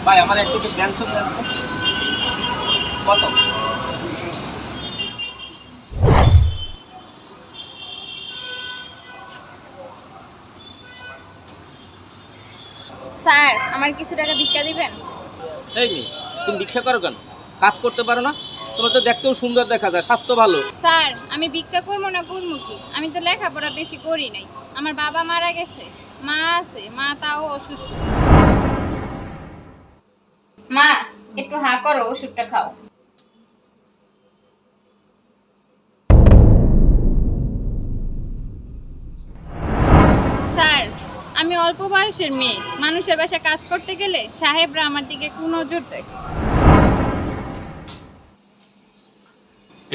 ভাই আমার একটু ক্যান্সেল দেন কত? স্যার আমার কিছু টাকা ভিক্ষা দিবেন? এই মেয়ে, তুমি ভিক্ষা করো কেন? কাজ করতে পারো না? তোমার তো দেখতেও সুন্দর দেখা যায়, স্বাস্থ্য ভালো। স্যার আমি ভিক্ষা করবো না করবো কি, আমি তো লেখাপড়া বেশি করি নাই। আমার বাবা মারা গেছে, মা আছে, মা তাও অসুস্থ। মা একটু হা করো, ওষুধটা খাও। স্যার আমি অল্প বয়সের মেয়ে, মানুষের বাসায় কাজ করতে গেলে সাহেবরা আমার দিকে কোন নজর দেখে।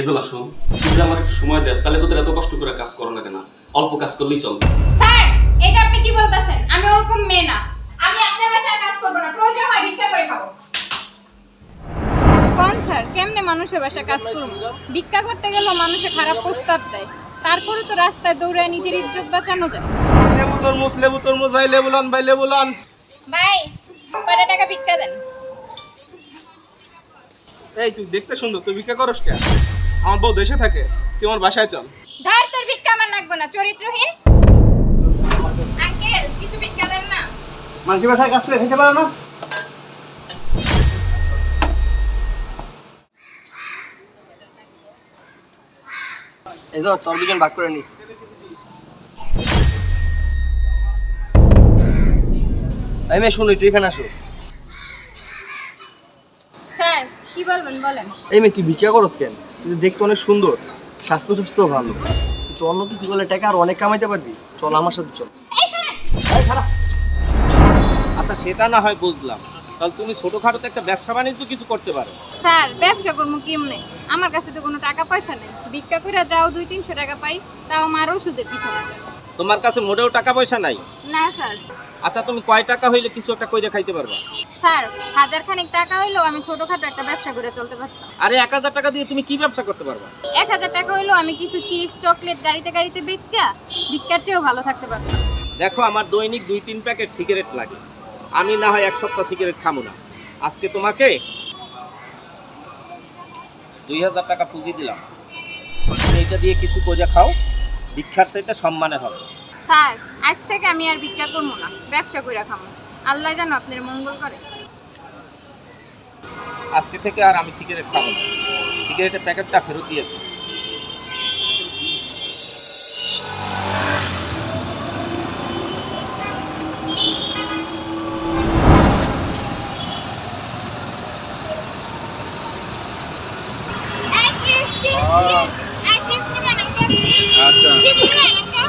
এদোলা শোন, তুই যদি আমার একটু সময় দেস তাহলে তোদের এত কষ্ট করে কাজ করো না কেন? অল্প কাজ করলেই চল। স্যার এটা আপনি কি বলতেছেন? আমি ওরকম মেয়ে না, আমি আপনার বাসায় কাজ করব না, প্রয়োজন হয় ভিক্ষা করে খাবো। কোন স্যার কেমনে মানুষের বাসায় কাজ করব? ভিক্ষা করতে গেলেও মানুষে খারাপ প্রস্তাব দেয়, তারপরে তো রাস্তায় দৌড়ায় নিজের ইজ্জত বাঁচানো যায়। লেবু তরমুজ ভাই, লেবু লন ভাই, লেবু লন। ভাই কয়টা টাকা ভিক্ষা দেন? এই তুই দেখতে সুন্দর, তুই ভিক্ষা করস কেন? আমার বউ দেশে থাকে, তুই আমার বাসায় চল। ধর তোর ভিক্ষা আমার লাগবে না, চরিত্রহীন। আঙ্কেল কিছু ভিক্ষা দেন না। মানুষের বাসায় কাজ করে খেতে পারো না? এই ধর তোর দুজন ভাগ করে নিস। এই মেয়ে শুনুই, তুই এখানে আসো। স্যার কি বলবেন বলেন। এই মেয়ে তুই ভিক্ষা করস কেন? তুই তো দেখতে অনেক সুন্দর, স্বাস্থ্য ভালো, তুই অন্য কিছু করলে টাকা আর অনেক কামাইতে পারবি। চল আমার সাথে চল। এই শুনেন, এই খারাপ। আচ্ছা সেটা না হয় বুঝলাম, তাহলে তুমি ছোটখাটো তো একটা ব্যবসা বাণিজ্য কিছু করতে পারো। স্যার ব্যবসা করবো কেমনে? আমার কাছে তো কোনো টাকা পয়সা নেই, ভিক্ষা করে যাও 200-300 টাকা পাই, তাও আমার ওষুধের পিছনে যায়। তোমার কাছে মোটেও টাকা পয়সা নাই? না স্যার। আচ্ছা তুমি কয় টাকা হইলে কিছু একটা কইরে খাইতে পারবা? স্যার 1000 খানিক টাকা হইলেও আমি ছোটখাটো একটা ব্যবসা করে চলতে পারতাম। আরে 1000 টাকা দিয়ে তুমি কি ব্যবসা করতে পারবা? 1000 টাকা হইলেও আমি কিছু চিপস চকলেট গাড়িতে বেচা ভিক্ষার চেয়েও ভালো থাকতে পারতাম। দেখো আমার দৈনিক 2-3 প্যাকেট সিগারেট লাগে, আমি না হয় এক সপ্তাহ সিগারেট খাবো না। আজকে তোমাকে 2000 টাকা পুঁজি দিলাম, তুমি এটা দিয়ে কিছু করে খাও, ভিক্ষার চাইতে সম্মানে হবে। স্যার আজ থেকে আমি আর ভিক্ষা করবো না, ব্যবসা করে খাবো। আল্লাহ যেন আপনার মঙ্গল করে। আজকে থেকে আর আমি সিগারেট খাবো না, সিগারেটের প্যাকেটটা ফেরত দিয়েছি। এই চিপস এই চিপস নিবেন আঙ্কেল? আচ্ছা। চিপস নিবেন আঙ্কেল?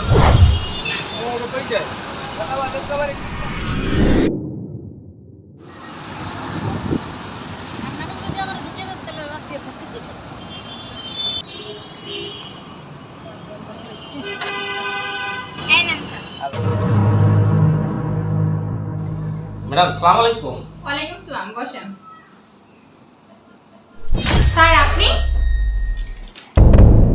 এই নেন স্যার। ম্যাডাম আসসালামু আলাইকুম। ওয়ালাইকুম আসসালাম, বসেন। স্যার আপনি?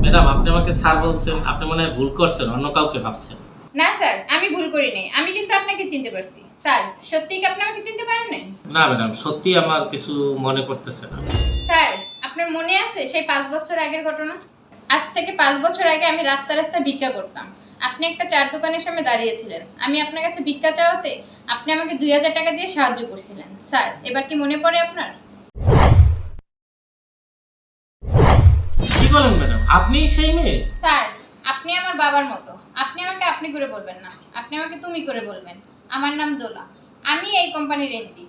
ম্যাডাম আপনি আমাকে স্যার বলছেন, আপনি মনে হয় ভুল করছেন, অন্য কাউকে ভাবছেন। না স্যার আমি ভুল করি নাই, আমি কিন্তু আপনাকে চিনতে পারছি। স্যার সত্যি কি আপনি আমাকে চিনতে পারেন নাই? না ম্যাডাম, সত্যি আমার কিছু মনে পড়তেছে না। স্যার আপনার মনে আছে সেই 5 বছর আগের ঘটনা? আজ থেকে 5 বছর আগে আমি রাস্তায় ভিক্ষা করতাম, আপনি একটা চার দোকানের সামনে দাঁড়িয়েছিলেন, আমি আপনার কাছে ভিক্ষা চাওয়াতে আপনি আমাকে 2000 টাকা দিয়ে সাহায্য করছিলেন। স্যার এবার কি মনে পড়ে আপনার? কি বলেন ম্যাডাম, আপনি সেই মেয়ে? স্যার আপনি আমার বাবার মতো, আপনি আমাকে আপনি করে বলবেন না, আপনি আমাকে তুমি করে বলবেন। আমার নাম দোলা, আমি এই কোম্পানির এমডি।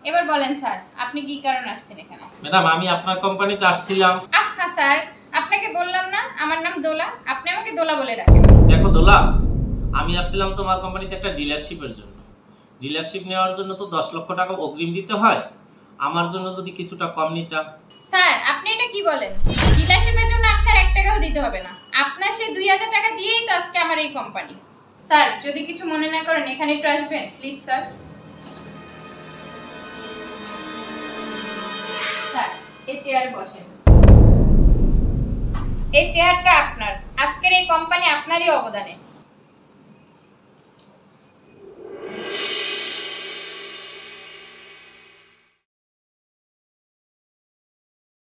এবার বলেন স্যার আপনি কি কারণে আসছেন এখানে? ম্যাডাম আমি আপনার কোম্পানিতে আসছিলাম। আহা স্যার আপনাকে বললাম না আমার নাম দোলা, আপনি আমাকে দোলা বলে রাখেন। দেখো দোলা, আমি আসছিলাম তোমার কোম্পানিতে একটা ডিলারশিপের জন্য। ডিলারশিপ নেওয়ার জন্য তো 10 লক্ষ টাকা অগ্রিম দিতে হয়, আমার জন্য যদি কিছুটা কম নিতাম। স্যার আপনি এটা কি বলেন? ডিলারশিপের জন্য আপনার 1 টাকাও দিতে হবে না, আপনার সেই 2000 টাকা দিয়েই তো আজকে আমার এই কোম্পানি। স্যার যদি কিছু মনে না করেন এখানে একটু আসবেন প্লিজ। স্যার স্যার এই চেয়ারে বসেন। এই চেয়ারটা আপনার, আজকের এই কোম্পানি আপনারই অবদানে।